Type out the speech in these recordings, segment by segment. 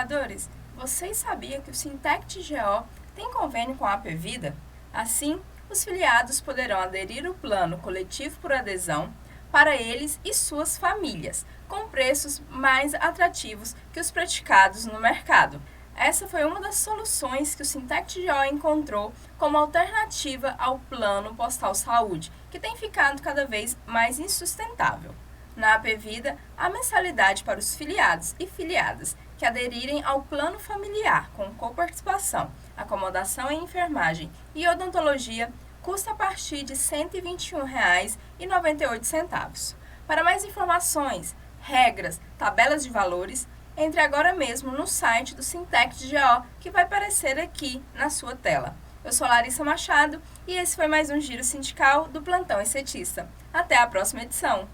coordenadores, vocês sabiam que o Sintec GO tem convênio com a Apvida? Assim, os filiados poderão aderir ao plano coletivo por adesão para eles e suas famílias, com preços mais atrativos que os praticados no mercado. Essa foi uma das soluções que o Sintec GO encontrou como alternativa ao Plano Postal Saúde, que tem ficado cada vez mais insustentável. Na Apvida, a mensalidade para os filiados e filiadas que aderirem ao plano familiar com coparticipação, acomodação em enfermagem e odontologia custa a partir de R$ 121,98. Para mais informações, regras, tabelas de valores, entre agora mesmo no site do Sintec GO, que vai aparecer aqui na sua tela. Eu sou Larissa Machado e esse foi mais um Giro Sindical do Plantão Estetista. Até a próxima edição!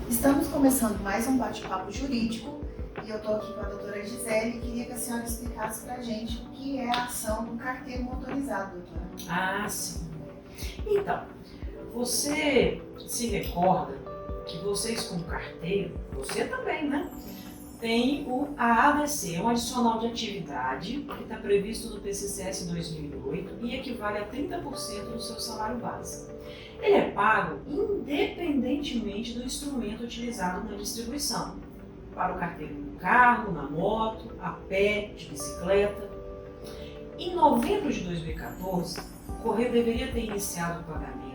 Estamos começando mais um bate-papo jurídico e eu estou aqui com a doutora Gisele e queria que a senhora explicasse para a gente o que é a ação do carteiro motorizado, doutora. Ah, sim. Então, você se recorda que vocês como carteiro, você também, né? Tem a ADC, um adicional de atividade, que está previsto no PCCS 2008 e equivale a 30% do seu salário base. Ele é pago independentemente do instrumento utilizado na distribuição, para o carteiro no carro, na moto, a pé, de bicicleta. Em novembro de 2014, o Correio deveria ter iniciado o pagamento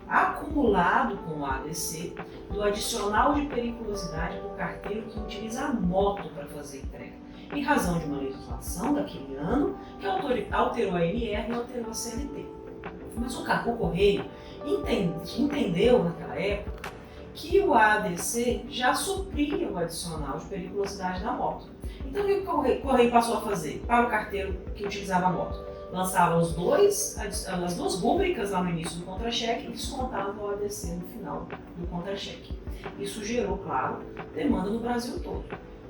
acumulado com o ADC do adicional de periculosidade do carteiro que utiliza a moto para fazer entrega, em razão de uma legislação daquele ano que alterou a NR e alterou a CLT. Mas o Correio entendeu naquela época que o ADC já supria o adicional de periculosidade da moto. Então o que o Correio passou a fazer para o carteiro que utilizava a moto? Lançava as duas rúbricas lá no início do contra-cheque e descontava o ADC no final do contra-cheque. Isso gerou, claro, demanda no Brasil todo.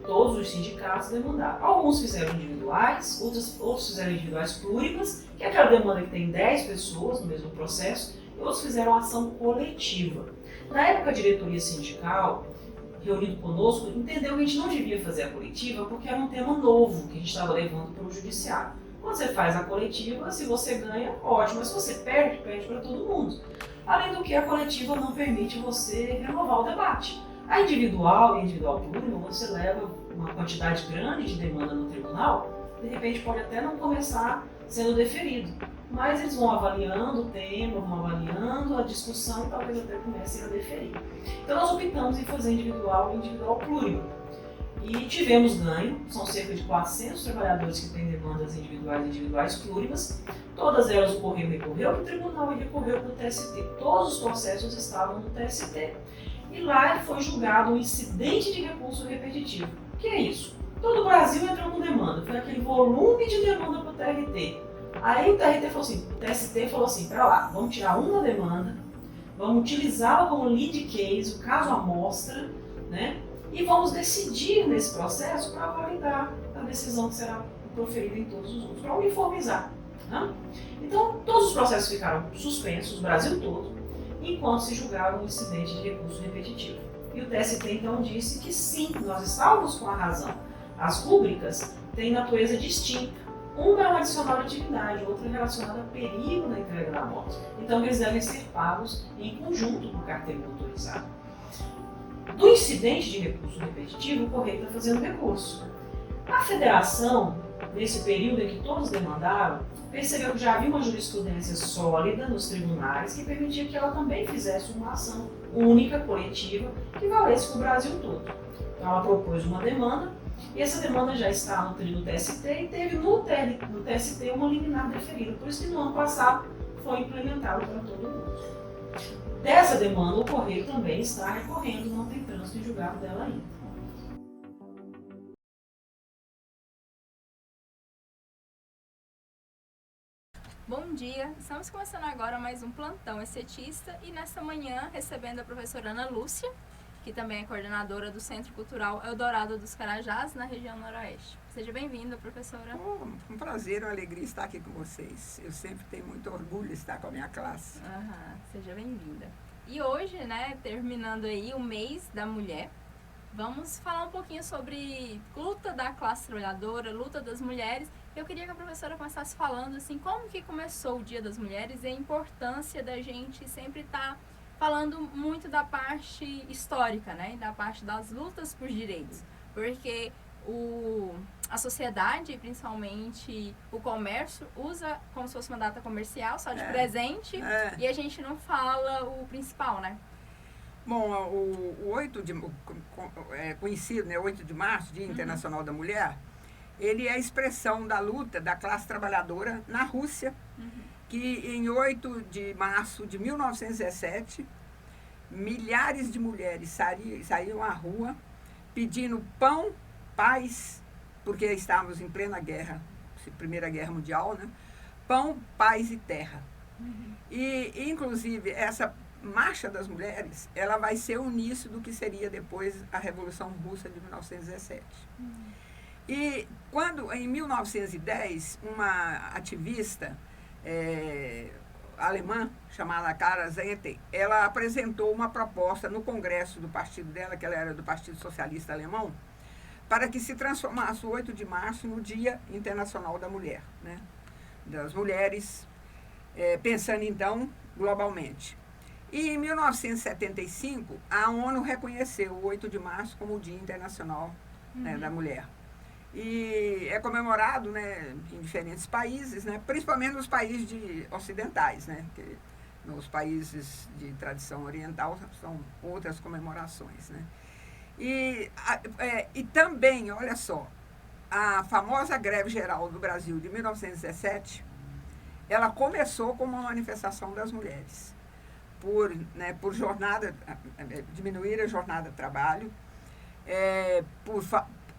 Todos os sindicatos demandaram. Alguns fizeram individuais, outros fizeram individuais plúriplas, que é aquela demanda que tem 10 pessoas no mesmo processo, e outros fizeram ação coletiva. Na época, a diretoria sindical, reunido conosco, entendeu que a gente não devia fazer a coletiva porque era um tema novo que a gente estava levando para o judiciário. Quando você faz a coletiva, se você ganha, ótimo, mas se você perde, perde para todo mundo. Além do que, a coletiva não permite você renovar o debate. A individual e individual plúrima, você leva uma quantidade grande de demanda no tribunal, de repente pode até não começar sendo deferido, mas eles vão avaliando o tema, vão avaliando a discussão e talvez até comecem a deferir. Então nós optamos em fazer individual e individual plúrima. E tivemos ganho, são cerca de 400 trabalhadores que têm demandas individuais e individuais plúrimas, todas elas o Correio recorreu para o tribunal e recorreu para o TST. Todos os processos estavam no TST. E lá foi julgado um incidente de recurso repetitivo. O que é isso? Todo o Brasil entrou com demanda, foi aquele volume de demanda para o TRT. Aí o TRT falou assim, o TST falou assim, para lá, vamos tirar uma demanda, vamos utilizá-la como lead case, o caso amostra, né? E vamos decidir nesse processo para validar a decisão que será proferida em todos os outros, para uniformizar. Né? Então, todos os processos ficaram suspensos, o Brasil todo, enquanto se julgava um incidente de recurso repetitivo. E o TST então disse que sim, nós estávamos com a razão. As rúbricas têm natureza distinta. Uma é um adicional de atividade, outra é relacionada a perigo na entrega da moto. Então, eles devem ser pagos em conjunto com o carteiro motorizado. Do incidente de recurso repetitivo, o Correio está fazendo recurso. A federação, nesse período em que todos demandaram, percebeu que já havia uma jurisprudência sólida nos tribunais que permitia que ela também fizesse uma ação única, coletiva, que valesse para o Brasil todo. Então ela propôs uma demanda, e essa demanda já está no TST e teve no TST uma liminar deferida, por isso que no ano passado foi implementado para todo mundo. Dessa demanda, o Correio também está recorrendo, não tem trânsito em julgado dela ainda. Bom dia, estamos começando agora mais um Plantão Estetista e nesta manhã recebendo a professora Ana Lúcia, que também é coordenadora do Centro Cultural Eldorado dos Carajás, na região noroeste. Seja bem-vinda, professora. Um prazer, uma alegria estar aqui com vocês. Eu sempre tenho muito orgulho de estar com a minha classe. Seja bem-vinda. E hoje, né, terminando aí o mês da mulher, vamos falar um pouquinho sobre luta da classe trabalhadora, luta das mulheres. Eu queria que a professora começasse falando assim, como que começou o Dia das Mulheres e a importância da gente sempre estar falando muito da parte histórica, né, da parte das lutas por direitos, porque a sociedade, principalmente o comércio, usa como se fosse uma data comercial, só de presente, e a gente não fala o principal, né? Bom, o 8 de, conhecido, né, 8 de março, Dia Internacional da Mulher, ele é a expressão da luta da classe trabalhadora na Rússia, que em 8 de março de 1917, milhares de mulheres saíam à rua pedindo pão, paz, porque estávamos em plena guerra, Primeira Guerra Mundial, né? Pão, paz e terra. E, inclusive, essa Marcha das Mulheres, ela vai ser o início do que seria depois a Revolução Russa de 1917. E quando, em 1910, uma ativista alemã, chamada Clara Zetkin, ela apresentou uma proposta no congresso do partido dela, que ela era do Partido Socialista Alemão, para que se transformasse o 8 de março no Dia Internacional da Mulher, né? Das mulheres, pensando então globalmente. E em 1975, a ONU reconheceu o 8 de março como o Dia Internacional, né, da Mulher. E é comemorado, né, em diferentes países, né, principalmente nos países ocidentais, né, que nos países de tradição oriental são outras comemorações, né. E também, olha só, a famosa greve geral do Brasil de 1917, ela começou como uma manifestação das mulheres, por diminuir a jornada de trabalho,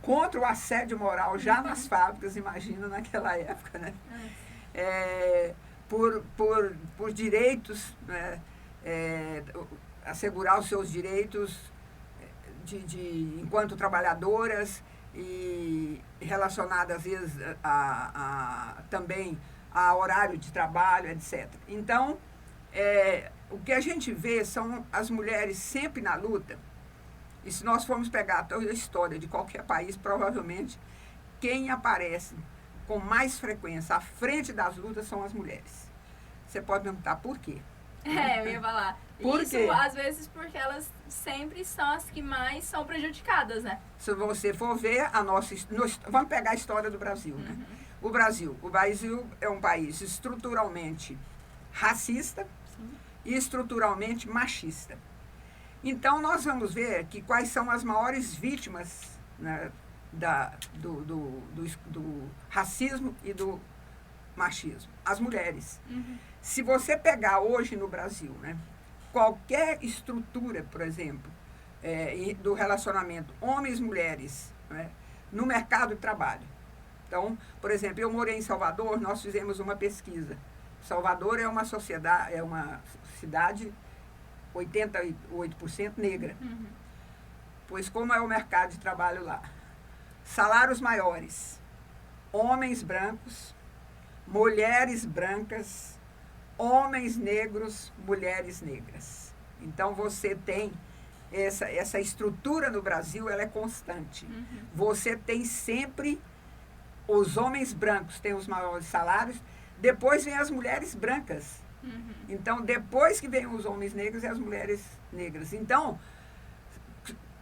contra o assédio moral já nas fábricas, imagina naquela época, né? Por direitos, né? Assegurar os seus direitos enquanto trabalhadoras e relacionadas às vezes também a horário de trabalho, etc. Então, o que a gente vê são as mulheres sempre na luta. E se nós formos pegar toda a história de qualquer país, provavelmente quem aparece com mais frequência à frente das lutas são as mulheres. Você pode perguntar por quê? Eu ia falar. Por Isso, quê? às vezes, porque elas sempre são as que mais são prejudicadas, né? Se você for ver vamos pegar a história do Brasil, né? O Brasil é um país estruturalmente racista e estruturalmente machista. Então, nós vamos ver que quais são as maiores vítimas, né, do racismo e do machismo. As mulheres. Se você pegar hoje no Brasil, né, qualquer estrutura, por exemplo, do relacionamento homens-mulheres, né, no mercado de trabalho. Então, por exemplo, eu morei em Salvador, nós fizemos uma pesquisa. Salvador é uma cidade 88% negra. Pois como é o mercado de trabalho lá? Salários maiores, homens brancos, mulheres brancas, homens negros, mulheres negras. Então você tem essa estrutura no Brasil, ela é constante. Você tem sempre os homens brancos têm os maiores salários, depois vem as mulheres brancas. Então, depois que vem os homens negros e as mulheres negras. Então,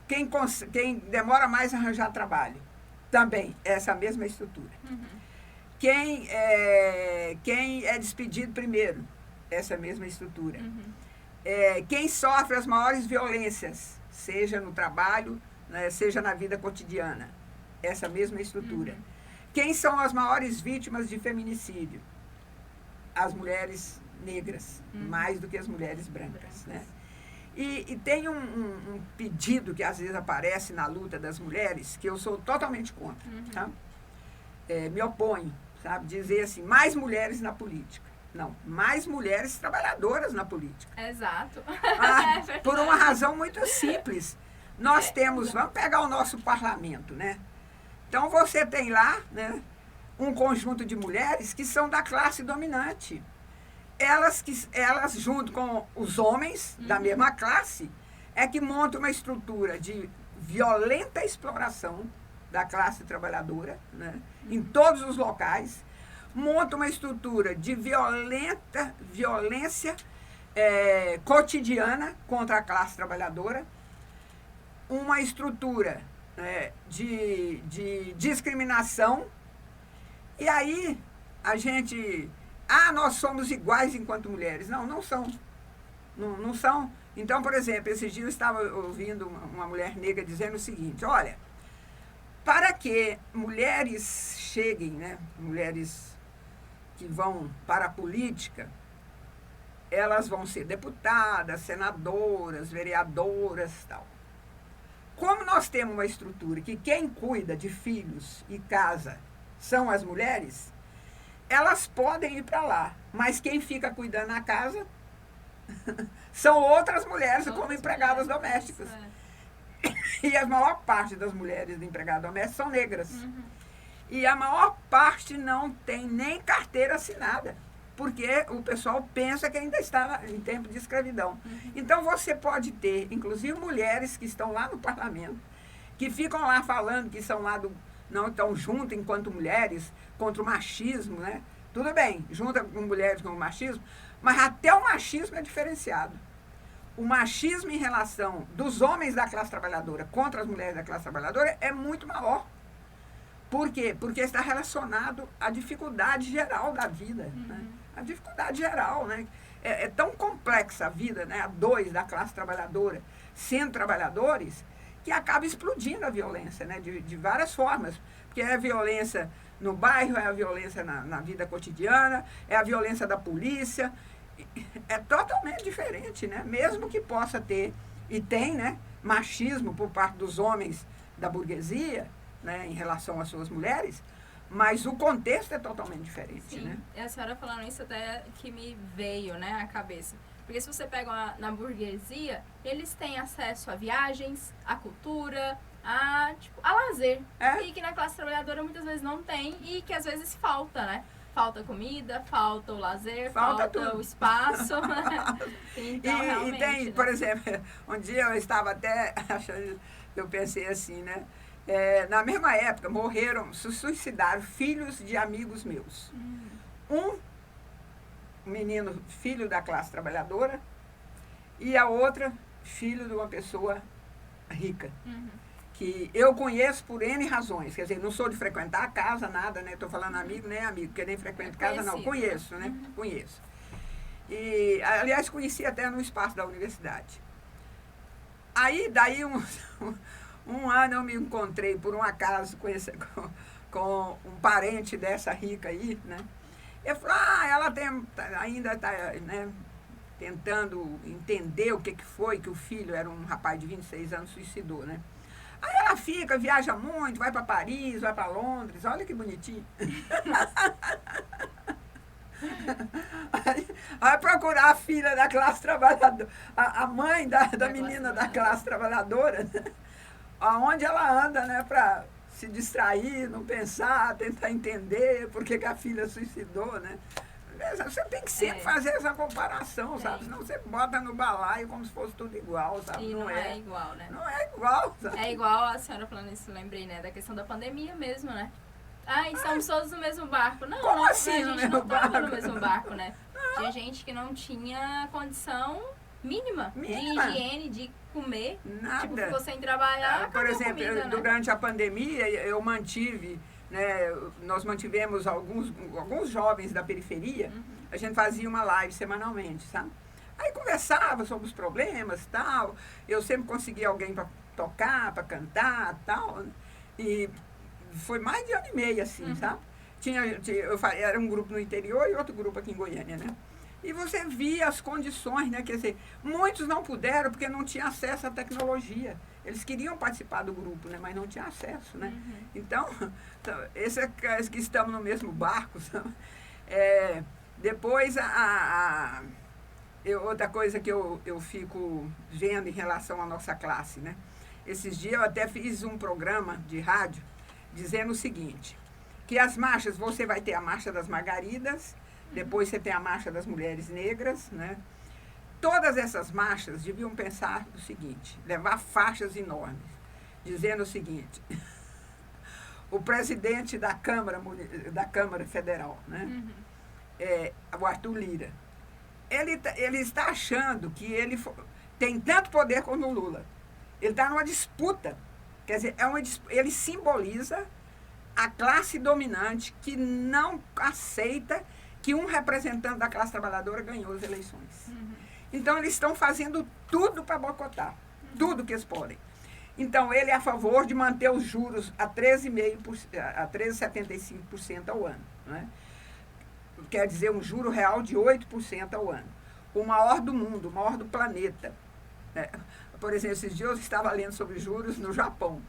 quem demora mais a arranjar trabalho, também é essa mesma estrutura. Quem é despedido primeiro, essa mesma estrutura. Quem sofre as maiores violências, seja no trabalho, né, seja na vida cotidiana, essa mesma estrutura. Quem são as maiores vítimas de feminicídio? As mulheres negras, mais do que as mulheres brancas, né? E tem um pedido que às vezes aparece na luta das mulheres, que eu sou totalmente contra, tá? Me oponho, sabe? Dizer assim, mais mulheres na política. Não, mais mulheres trabalhadoras na política. Exato. Por uma razão muito simples. Nós temos, vamos pegar o nosso parlamento, né? Então você tem lá, né, um conjunto de mulheres que são da classe dominante. elas junto com os homens da mesma classe, é que montam uma estrutura de violenta exploração da classe trabalhadora, né, em todos os locais, montam uma estrutura de violência cotidiana contra a classe trabalhadora, uma estrutura de discriminação, e aí a gente... nós somos iguais enquanto mulheres. Não, não são. Não são. Então, por exemplo, esses dias eu estava ouvindo uma mulher negra dizendo o seguinte, olha, para que mulheres cheguem, né, mulheres que vão para a política, elas vão ser deputadas, senadoras, vereadoras e tal. Como nós temos uma estrutura que quem cuida de filhos e casa são as mulheres, elas podem ir para lá, mas quem fica cuidando na casa são outras mulheres como empregadas domésticas. E a maior parte das mulheres empregadas domésticas são negras. E a maior parte não tem nem carteira assinada, porque o pessoal pensa que ainda está em tempo de escravidão. Então você pode ter, inclusive, mulheres que estão lá no parlamento, que ficam lá falando que são lá não estão juntas enquanto mulheres contra o machismo, né? Tudo bem, junta com mulheres com o machismo, mas até o machismo é diferenciado. O machismo em relação dos homens da classe trabalhadora contra as mulheres da classe trabalhadora é muito maior. Por quê? Porque está relacionado à dificuldade geral da vida. Né? A dificuldade geral, né? É tão complexa a vida, né? A dois da classe trabalhadora, sendo trabalhadores, que acaba explodindo a violência, né? De várias formas. Porque é a violência no bairro, é a violência na vida cotidiana, é a violência da polícia. É totalmente diferente, né? Mesmo que possa ter, e tem, né, machismo por parte dos homens da burguesia, né, em relação às suas mulheres, mas o contexto é totalmente diferente. Sim, né? E a senhora falando isso até que me veio, né, à cabeça. Porque se você pega na burguesia, eles têm acesso a viagens, a cultura, a lazer. E que na classe trabalhadora muitas vezes não tem e que às vezes falta, né? Falta comida, falta o lazer, falta o espaço. Então, realmente, e tem, né? por exemplo, um dia eu estava até achando, eu pensei assim, né? Na mesma época, se suicidaram filhos de amigos meus. Um menino, filho da classe trabalhadora, e a outra, filho de uma pessoa rica. Que eu conheço por N razões, quer dizer, não sou de frequentar a casa, nada, né? Estou falando amigo, nem amigo, porque nem frequento casa, não. Conheço, né? Conheço. E, aliás, conheci até no espaço da universidade. Aí, daí um ano eu me encontrei, por um acaso, com um parente dessa rica aí, né? Eu falei, ela ainda está, né, tentando entender o que foi que o filho, era um rapaz de 26 anos, suicidou, né? Aí ela fica, viaja muito, vai para Paris, vai para Londres, olha que bonitinho. Vai procurar a filha da classe trabalhadora, a mãe da menina da classe trabalhadora, né? Aonde ela anda, né, para se distrair, não pensar, tentar entender por que a filha suicidou, né? Você tem que sempre fazer essa comparação, sabe? Senão você bota no balaio como se fosse tudo igual, sabe? E não é igual, né? Não é igual, sabe? É igual a senhora falando isso, lembrei, né? Da questão da pandemia mesmo, né? Estamos todos no mesmo barco. Não, como assim a gente no mesmo não estava barco? no mesmo barco, né? Tinha gente que não tinha condição mínima. De higiene, de comer. Nada. Tipo, ficou sem trabalhar, por exemplo, comida, durante a pandemia, eu mantive, né, nós mantivemos alguns jovens da periferia, a gente fazia uma live semanalmente, sabe? Aí conversava sobre os problemas e tal, eu sempre conseguia alguém para tocar, para cantar e tal, né? E foi mais de ano e meio, assim, sabe? Era um grupo no interior e outro grupo aqui em Goiânia, né? E você via as condições, né? Quer dizer, muitos não puderam porque não tinham acesso à tecnologia. Eles queriam participar do grupo, né? Mas não tinham acesso, né? Então, esses que estamos no mesmo barco, sabe? Depois, outra coisa que eu fico vendo em relação à nossa classe, né? Esses dias eu até fiz um programa de rádio dizendo o seguinte, que as marchas, você vai ter a Marcha das Margaridas, Depois você tem a Marcha das Mulheres Negras, né? Todas essas marchas deviam pensar o seguinte, levar faixas enormes, dizendo o seguinte, o presidente da Câmara Federal, né? O Arthur Lira, ele está achando que ele tem tanto poder como o Lula. Ele está numa disputa. Quer dizer, ele simboliza a classe dominante que não aceita que um representante da classe trabalhadora ganhou as eleições. Então, eles estão fazendo tudo para boicotar. Tudo que eles podem. Então, ele é a favor de manter os juros a 13,75% ao ano. Né? Quer dizer, um juro real de 8% ao ano. O maior do mundo, o maior do planeta. Né? Por exemplo, esses dias eu estava lendo sobre juros no Japão.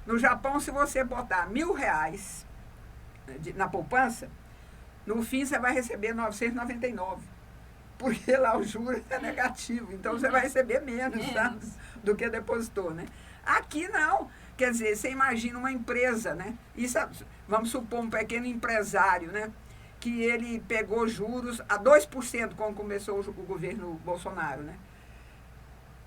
No Japão, se você botar R$1.000 na poupança, no fim você vai receber 999. Porque lá o juro é negativo. Então você vai receber menos, sabe, do que depositou. Né? Aqui não. Quer dizer, você imagina uma empresa, né? Isso, vamos supor, um pequeno empresário, né? Que ele pegou juros a 2% quando começou o governo Bolsonaro, né?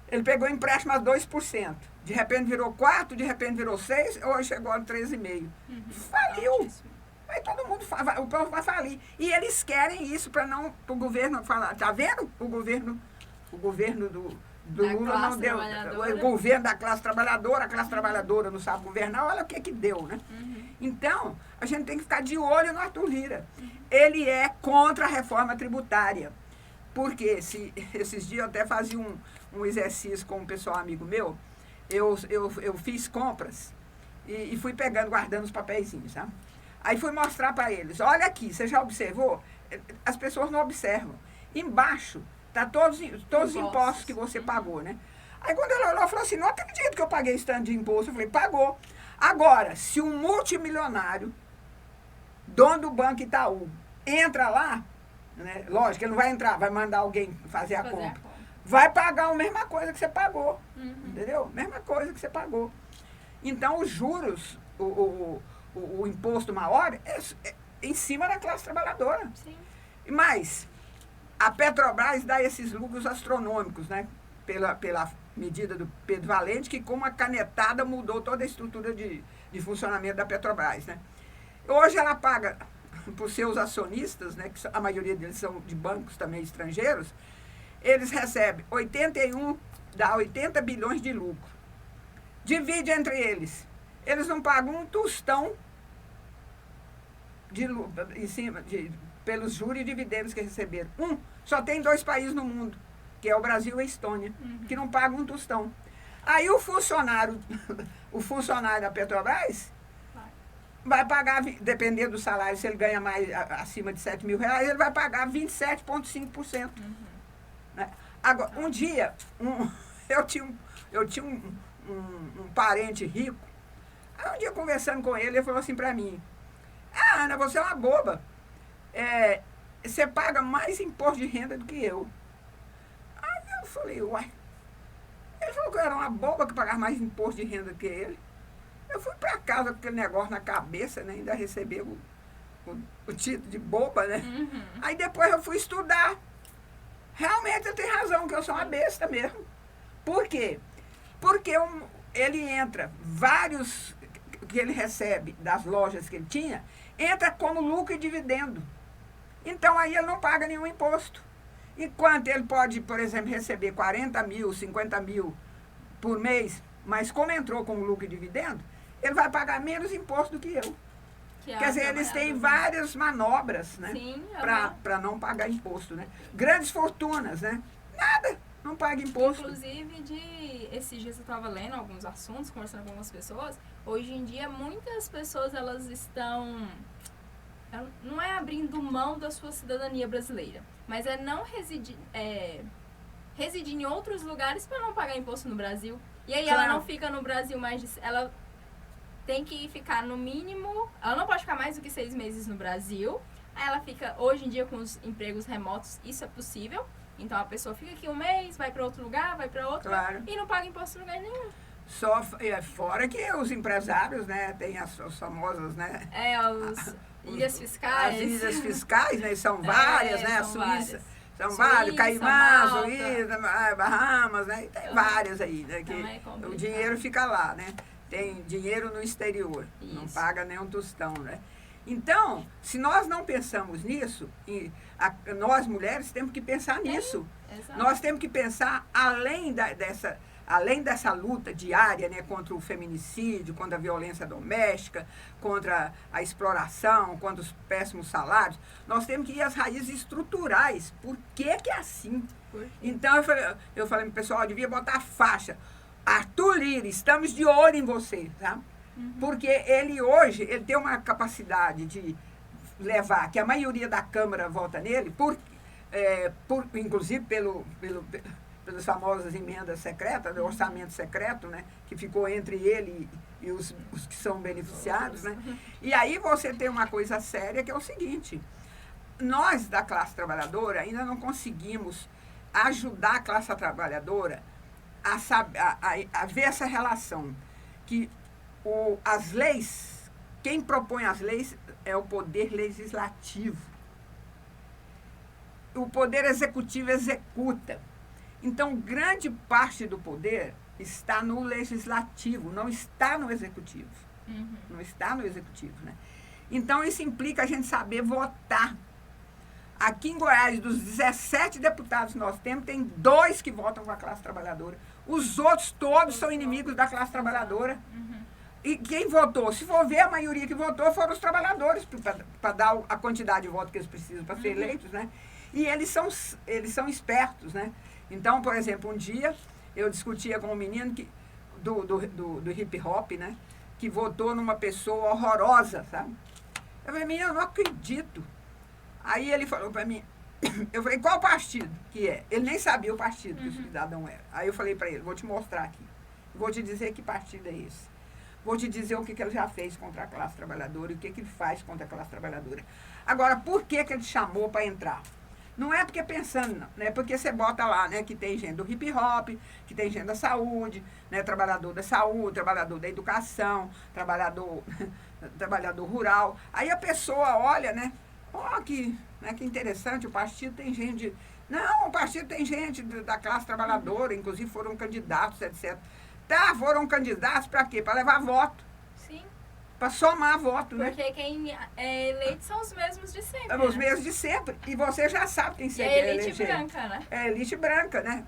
Ele pegou empréstimo a 2%. De repente virou 4%, de repente virou 6%, hoje chegou a 13,5%. Faliu. Aí todo mundo o povo vai falir. E eles querem isso para o governo falar. Tá vendo? O governo do Lula não deu. O governo da classe trabalhadora, a classe trabalhadora não sabe governar, olha o que deu, né? Então, a gente tem que ficar de olho no Arthur Lira. Ele é contra a reforma tributária. Porque esses dias eu até fazia um exercício com um pessoal amigo meu, eu fiz compras e fui guardando os papeizinhos, sabe? Aí fui mostrar para eles, olha aqui, você já observou? As pessoas não observam. Embaixo tá todos os impostos que você pagou, né? Aí quando ela olhou, falou assim, não acredito que eu paguei esse tanto de imposto. Eu falei, pagou. Agora, se um multimilionário, dono do Banco Itaú, entra lá, né? Lógico, ele não vai entrar, vai mandar alguém fazer a compra. Vai pagar a mesma coisa que você pagou. Entendeu? Mesma coisa que você pagou. Então, os juros, o imposto maior é em cima da classe trabalhadora. Sim. Mas a Petrobras dá esses lucros astronômicos, né? Pela medida do Pedro Valente, que com uma canetada mudou toda a estrutura de funcionamento da Petrobras, né? Hoje ela paga para os seus acionistas, né, que a maioria deles são de bancos também estrangeiros, eles recebem 80 bilhões de lucro. Divide entre eles. Eles não pagam um tostão de lucro, em cima, pelos juros e dividendos que receberam. Só tem 2 países no mundo, que é o Brasil e a Estônia, que não pagam um tostão. Aí o funcionário da Petrobras vai pagar, dependendo do salário, se ele ganha mais acima de R$7.000, ele vai pagar 27,5%. Né? Agora, um dia, eu tinha um parente rico, aí um dia conversando com ele falou assim para mim, Ana, você é uma boba. Você paga mais imposto de renda do que eu. Aí eu falei, uai. Ele falou que eu era uma boba que pagava mais imposto de renda do que ele. Eu fui para casa com aquele negócio na cabeça, né? Ainda receber o título de boba, né? Aí depois eu fui estudar. Realmente ele tem razão, que eu sou uma besta mesmo. Por quê? Porque ele entra, vários que ele recebe das lojas que ele tinha, entra como lucro e dividendo. Então aí ele não paga nenhum imposto. Enquanto ele pode, por exemplo, receber 40 mil, 50 mil por mês, mas como entrou como lucro e dividendo, ele vai pagar menos imposto do que eu. Quer dizer, eles têm várias manobras, né? Para não pagar imposto, né? Grandes fortunas, né? Nada, não paga imposto. Inclusive, esses dias eu estava lendo alguns assuntos, conversando com algumas pessoas. Hoje em dia, muitas pessoas, elas estão... Não é abrindo mão da sua cidadania brasileira, mas é não residir em outros lugares para não pagar imposto no Brasil. E aí ela não fica no Brasil mais... Ela tem que ficar no mínimo... Ela não pode ficar mais do que 6 meses no Brasil. Aí ela fica... Hoje em dia, com os empregos remotos, isso é possível. Então, a pessoa fica aqui um mês, vai para outro lugar, vai para outro... E não paga imposto em lugar nenhum. Fora que os empresários, né, tem as famosas, né? Ilhas fiscais. As ilhas fiscais, né? São várias, né? A são Suíça. várias. São vários, Caimã, Malta. Suíça, Bahamas, né? E tem várias aí, né? Que Então é complicado. o dinheiro fica lá, né? Tem dinheiro no exterior, não Isso. paga nem um tostão, né? Então, se nós não pensamos nisso, nós mulheres temos que pensar nisso. Exato. Nós temos que pensar além dessa luta diária, né, contra o feminicídio, contra a violência doméstica, contra a exploração, contra os péssimos salários. Nós temos que ir às raízes estruturais. Por que é assim? Por quê? Então, eu falei para o pessoal, devia botar a faixa. Arthur Lira, estamos de olho em você, tá? Porque ele hoje, ele tem uma capacidade de levar, que a maioria da Câmara vota nele, inclusive pelas famosas emendas secretas, do orçamento secreto, né, que ficou entre ele e os que são beneficiados. Né? E aí você tem uma coisa séria, que é o seguinte, nós da classe trabalhadora ainda não conseguimos ajudar a classe trabalhadora a ver essa relação, que as leis, quem propõe as leis é o poder legislativo. O poder executivo executa. Então, grande parte do poder está no legislativo, não está no executivo. Não está no executivo, né? Então, isso implica a gente saber votar. Aqui em Goiás, dos 17 deputados que nós temos, tem 2 que votam com a classe trabalhadora. Os outros todos são inimigos da classe trabalhadora. E quem votou? Se for ver, a maioria que votou foram os trabalhadores, para dar a quantidade de votos que eles precisam para ser eleitos, né? E eles são espertos, né? Então, por exemplo, um dia eu discutia com um menino do hip hop, né? Que votou numa pessoa horrorosa, sabe? Eu falei, menino, eu não acredito. Aí ele falou para mim, eu falei, qual partido que é? Ele nem sabia o partido que o cidadão era. Aí eu falei para ele, vou te mostrar aqui. Vou te dizer que partido é esse. Vou te dizer o que ele já fez contra a classe trabalhadora e o que ele faz contra a classe trabalhadora. Agora, por que ele chamou para entrar? Não é porque pensando, não. É porque você bota lá, né, que tem gente do hip hop, que tem gente da saúde, né, trabalhador da saúde, trabalhador da educação, trabalhador rural. Aí a pessoa olha, né, que interessante, o partido tem gente... Não, o partido tem gente da classe trabalhadora, inclusive foram candidatos, etc. Tá, foram candidatos para quê? Para levar voto. Sim. Para somar voto, né? Porque quem é eleito são os mesmos de sempre. Os mesmos de sempre. E você já sabe quem você é quer elite eleger. branca, né? É elite branca, né?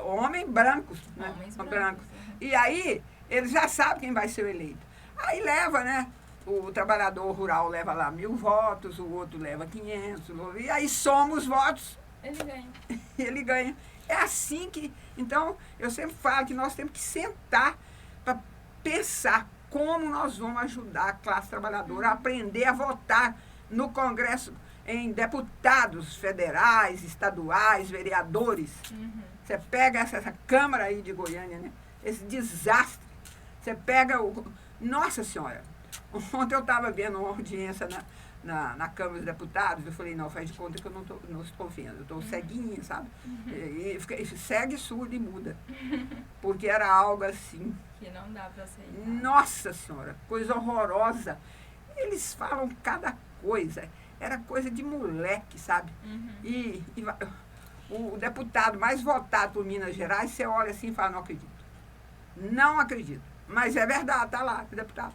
Homem brancos, né? Homens brancos. E aí, eles já sabem quem vai ser eleito. Aí leva, né? O trabalhador rural leva lá 1.000 votos, o outro leva 500, e aí soma os votos. Ele ganha. Ele ganha. É assim que... Então, eu sempre falo que nós temos que sentar para pensar como nós vamos ajudar a classe trabalhadora a aprender a votar no Congresso, em deputados federais, estaduais, vereadores. Você pega essa Câmara aí de Goiânia, né? Esse desastre. Você pega o... Nossa Senhora! Ontem eu estava vendo uma audiência na Câmara dos Deputados, eu falei, não, faz de conta que eu não estou vendo, eu estou ceguinha, sabe? E segue, surda e muda. Porque era algo assim. Que não dá para aceitar. Nossa Senhora, coisa horrorosa. Eles falam cada coisa, era coisa de moleque, sabe? E o deputado mais votado por Minas Gerais, você olha assim e fala, não acredito. Não acredito. Mas é verdade, tá lá, o deputado.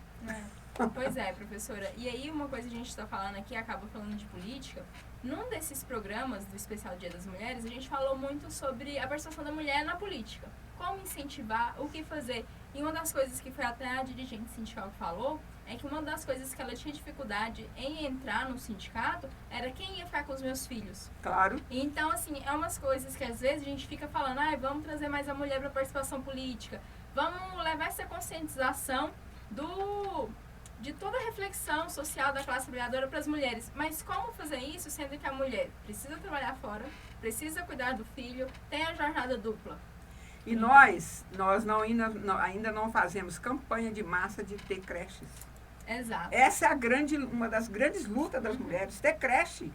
Pois é, professora. E aí uma coisa que a gente está falando aqui, acaba falando de política. Num desses programas do Especial Dia das Mulheres, a gente falou muito sobre a participação da mulher na política. Como incentivar, o que fazer. E uma das coisas que foi até a dirigente sindical que falou, é que uma das coisas que ela tinha dificuldade em entrar no sindicato era quem ia ficar com os meus filhos. Claro. Então, assim, é umas coisas que às vezes a gente fica falando, vamos trazer mais a mulher para a participação política, vamos levar essa conscientização de toda a reflexão social da classe trabalhadora para as mulheres. Mas como fazer isso, sendo que a mulher precisa trabalhar fora, precisa cuidar do filho, tem a jornada dupla? E nós ainda não fazemos campanha de massa de ter creches. Exato. Essa é uma das grandes lutas das mulheres, ter creche,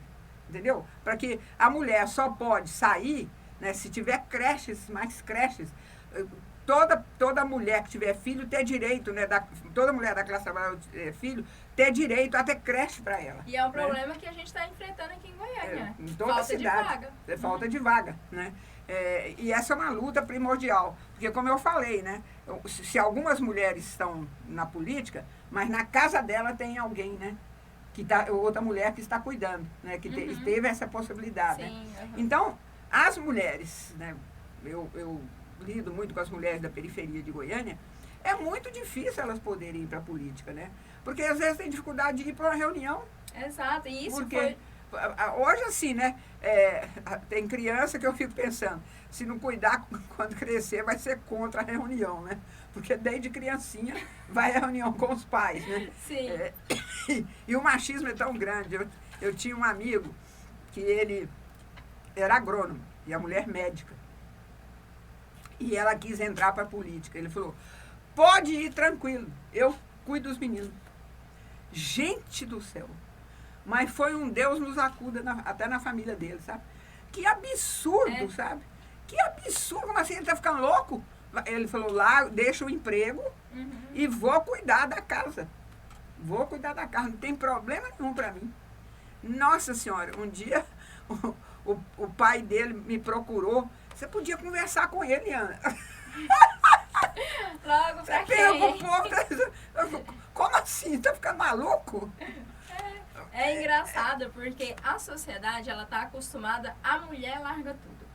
entendeu? Para que a mulher só pode sair, né, se tiver creches, mais creches. toda mulher que tiver filho ter direito, né? Toda mulher da classe trabalhadora que tiver filho ter direito a ter creche para ela. E é um né? problema que a gente está enfrentando aqui em Goiânia. Em toda falta a cidade. de vaga. Falta de vaga, né? E essa é uma luta primordial, porque como eu falei, né? Se algumas mulheres estão na política, mas na casa dela tem alguém, né? Outra mulher que está cuidando, né? Que teve essa possibilidade. Sim, né? Então, as mulheres, né? Eu lido muito com as mulheres da periferia de Goiânia, é muito difícil elas poderem ir para a política, né? Porque às vezes tem dificuldade de ir para uma reunião. Exato, e isso Porque foi... hoje, assim, né? Tem criança que eu fico pensando, se não cuidar, quando crescer, vai ser contra a reunião, né? Porque desde criancinha vai à reunião com os pais, né? Sim. E o machismo é tão grande. Eu tinha um amigo que ele era agrônomo e a mulher médica. E ela quis entrar para a política. Ele falou, pode ir tranquilo, eu cuido dos meninos. Gente do céu! Mas foi um Deus nos acuda, até na família dele, sabe? Que absurdo, sabe? Que absurdo, como assim? Ele tá ficando louco? Ele falou, lá, deixa o emprego e vou cuidar da casa. Vou cuidar da casa, não tem problema nenhum para mim. Nossa Senhora, um dia o pai dele me procurou. Você podia conversar com ele, Ana. Logo pra Você pega o povo. Como assim? Tá ficando maluco? É engraçado porque a sociedade, ela tá acostumada, a mulher larga tudo.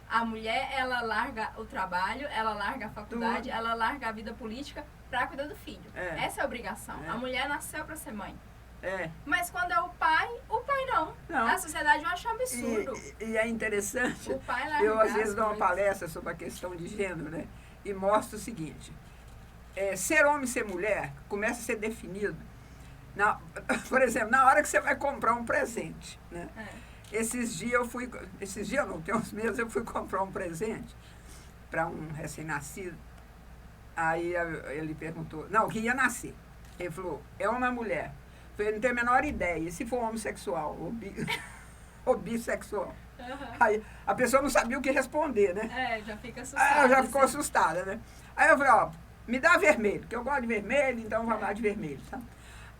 A mulher, ela larga o trabalho, ela larga a faculdade, ela larga a vida política para cuidar do filho. Essa é a obrigação. A mulher nasceu para ser mãe. Mas quando é o pai não. A sociedade acha um absurdo. E é interessante, o pai larga eu às vezes dou uma palestra sobre a questão de gênero, né? E mostro o seguinte, ser homem e ser mulher começa a ser definido, por exemplo, na hora que você vai comprar um presente, né? Esses dias não, tem uns meses eu fui comprar um presente para um recém-nascido. Aí ele perguntou, que ia nascer. Ele falou, é uma mulher. Eu falei, não tenho a menor ideia. E se for homossexual ou bissexual? Aí a pessoa não sabia o que responder, né? Já fica assustada. Já ficou assustada, né? Aí eu falei, me dá vermelho, porque eu gosto de vermelho, então vamos lá de vermelho, sabe?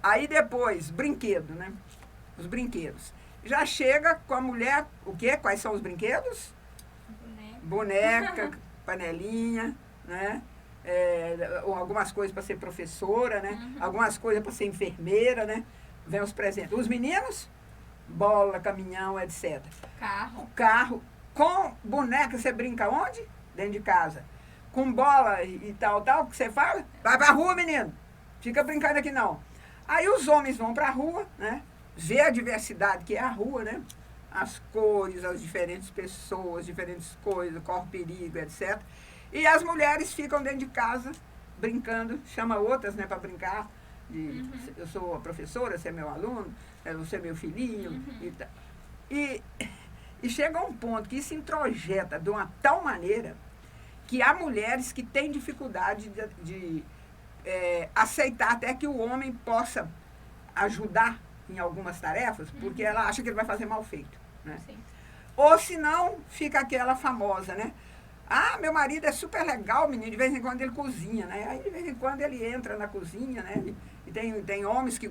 Aí depois, brinquedo, né? Os brinquedos. Já chega com a mulher, o quê? Quais são os brinquedos? Boneca, panelinha, né? Algumas coisas para ser professora, né? Algumas coisas para ser enfermeira, né? Vem os presentes. Os meninos, bola, caminhão, etc. Carro. Com boneca, você brinca onde? Dentro de casa. Com bola e tal, o que você fala? Vai pra rua, menino. Fica brincando aqui não. Aí os homens vão pra rua, né? Ver a diversidade que é a rua, né? As cores, as diferentes pessoas, diferentes coisas, corre perigo, etc. E as mulheres ficam dentro de casa, brincando, chama outras, né, para brincar. Eu sou a professora, você é meu aluno, você é meu filhinho. E chega a um ponto que isso introjeta de uma tal maneira que há mulheres que têm dificuldade de aceitar até que o homem possa ajudar em algumas tarefas, porque ela acha que ele vai fazer mal feito, né? Ou se não, fica aquela famosa, né? Meu marido é super legal, menino, de vez em quando ele cozinha, né? Aí de vez em quando ele entra na cozinha, né? E tem homens que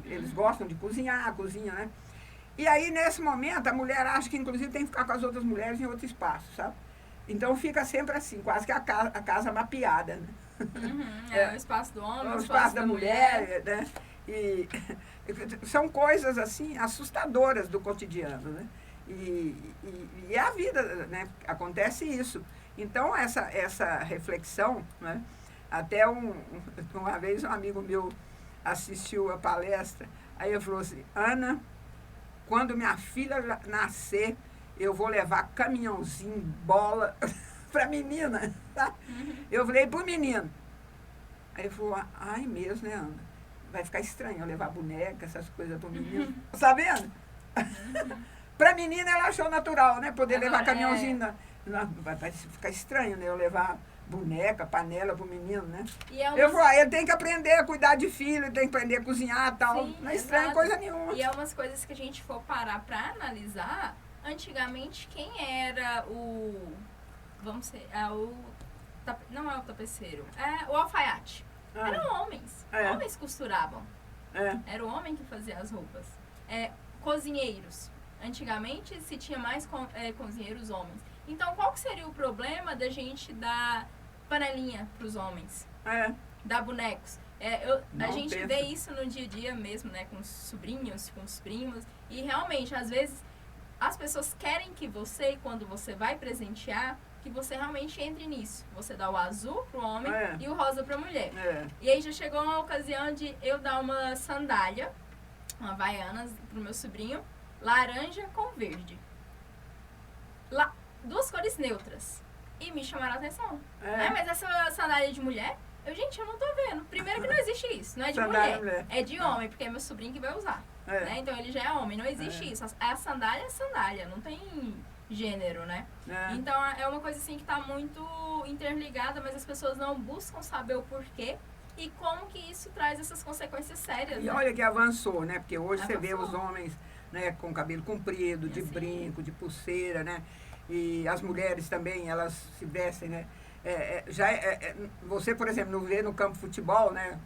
eles gostam de cozinhar, né? E aí, nesse momento, a mulher acha que, inclusive, tem que ficar com as outras mulheres em outro espaço, sabe? Então, fica sempre assim, quase que a casa mapeada, né? O espaço do homem, o espaço da mulher, né? E são coisas, assim, assustadoras do cotidiano, né? E a vida, né? Acontece isso. Então, essa reflexão, né? Até uma vez um amigo meu assistiu a palestra, aí ele falou assim, Ana, quando minha filha nascer, eu vou levar caminhãozinho, bola para menina, tá? Eu falei pro menino. Aí ele falou, ai mesmo, né, Ana? Vai ficar estranho eu levar boneca, essas coisas pro menino. Tá sabendo? Pra menina ela achou natural, né? Poder levar caminhãozinho. Vai ficar estranho, né? Eu levar boneca, panela pro menino, né? Eu falei, ele tem que aprender a cuidar de filho, ele tem que aprender a cozinhar e tal. Sim, não é estranho coisa nenhuma. E é umas coisas que a gente for parar pra analisar, antigamente quem era não é o tapeceiro, é o alfaiate. Eram homens. Homens costuravam. Era o homem que fazia as roupas. Cozinheiros. Antigamente se tinha mais cozinheiros homens. Então, qual que seria o problema da gente dar panelinha para os homens? Dar bonecos? A gente vê isso no dia a dia mesmo, né? Com os sobrinhos, com os primos. E realmente, às vezes, as pessoas querem que você, quando você vai presentear, que você realmente entre nisso. Você dá o azul pro homem e o rosa pra mulher. E aí já chegou uma ocasião de eu dar uma sandália, uma Havaianas, pro meu sobrinho, laranja com verde. Duas cores neutras. E me chamaram a atenção. Mas essa sandália de mulher? Gente, eu não tô vendo. Primeiro que não existe isso. Não é de mulher. É de homem, porque é meu sobrinho que vai usar. Né? Então ele já é homem. Não existe isso. A sandália é sandália. Não tem gênero, né? Então é uma coisa assim que tá muito interligada, mas as pessoas não buscam saber o porquê e como que isso traz essas consequências sérias. E olha que avançou, né? Porque hoje você vê os homens, né, com cabelo comprido, de brinco, de pulseira, né? E as mulheres também, elas se vestem, né? Você, por exemplo, não vê no campo de futebol, né?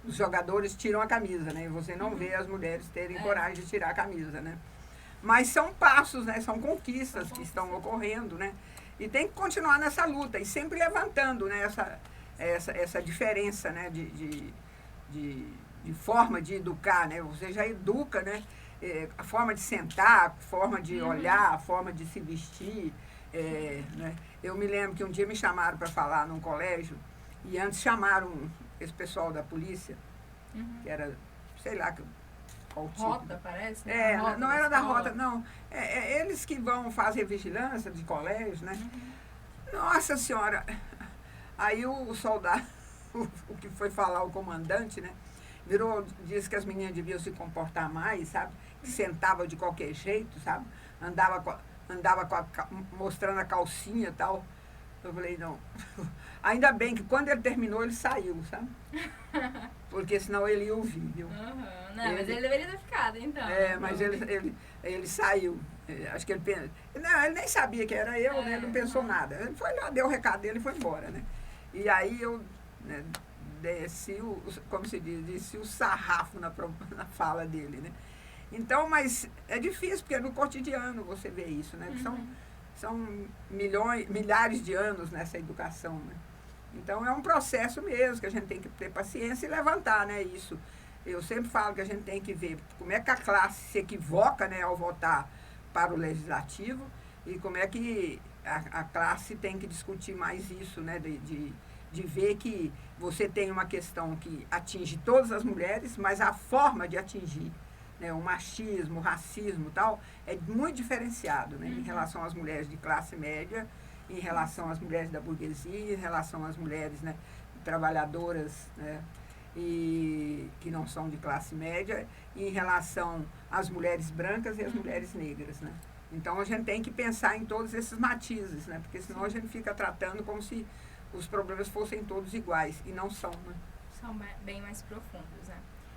Os jogadores tiram a camisa, né? E você não vê as mulheres terem coragem de tirar a camisa, né? Mas são passos, né? São conquistas que estão ocorrendo, né? E tem que continuar nessa luta e sempre levantando, né? Essa diferença, né? De forma de educar, né? Você já educa, né? A forma de sentar, a forma de olhar, a forma de se vestir. Né? Eu me lembro que um dia me chamaram para falar num colégio e antes chamaram esse pessoal da polícia, que era, sei lá, qual tipo. Rota, parece? Rota não era da rota, não. Eles que vão fazer vigilância de colégio, né? Nossa Senhora! Aí o soldado, o que foi falar o comandante, né? Disse que as meninas deviam se comportar mais, sabe? Que sentava de qualquer jeito, sabe? Andava mostrando a calcinha e tal. Eu falei, não. Ainda bem que quando ele terminou, ele saiu, sabe? Porque senão ele ia ouvir, viu? Não, mas ele deveria ter ficado, então. Mas ele saiu. Acho que ele pensou. Não, ele nem sabia que era eu, né? Ele não pensou nada. Ele foi lá, deu o recado dele e foi embora, né? E aí eu, né, desci como se diz, desci o sarrafo na fala dele, né? Então, mas é difícil, porque no cotidiano você vê isso, né? São milhares de anos nessa educação, né? Então, é um processo mesmo, que a gente tem que ter paciência e levantar, né? Isso. Eu sempre falo que a gente tem que ver como é que a classe se equivoca, né, ao votar para o legislativo e como é que a classe tem que discutir mais isso, né? De ver que você tem uma questão que atinge todas as mulheres, mas a forma de atingir, né, o machismo, o racismo e tal, é muito diferenciado, né, em relação às mulheres de classe média, em relação às mulheres da burguesia, em relação às mulheres, né, trabalhadoras, né, e que não são de classe média, e em relação às mulheres brancas e às mulheres negras, né. Então a gente tem que pensar em todos esses matizes, né, porque senão a gente fica tratando como se os problemas fossem todos iguais, e não são, né. São bem mais profundos, né.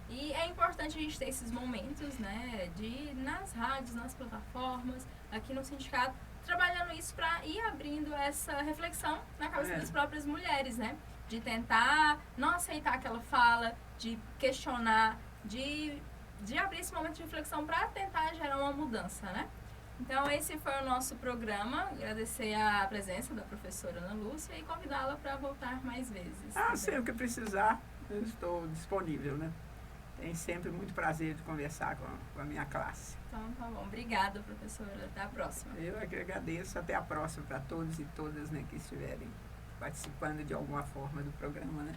E é importante a gente ter esses momentos, né, de ir nas rádios, nas plataformas, aqui no sindicato, trabalhando isso para ir abrindo essa reflexão na cabeça das próprias mulheres, né? De tentar não aceitar aquela fala, de questionar, de abrir esse momento de reflexão para tentar gerar uma mudança, né? Então, esse foi o nosso programa. Agradecer a presença da professora Ana Lúcia e convidá-la para voltar mais vezes. Sempre que precisar, eu estou disponível, né? Tem sempre muito prazer de conversar com a minha classe. Então, tá bom. Obrigada, professora. Até a próxima. Eu é que agradeço. Até a próxima para todos e todas, né, que estiverem participando de alguma forma do programa, né?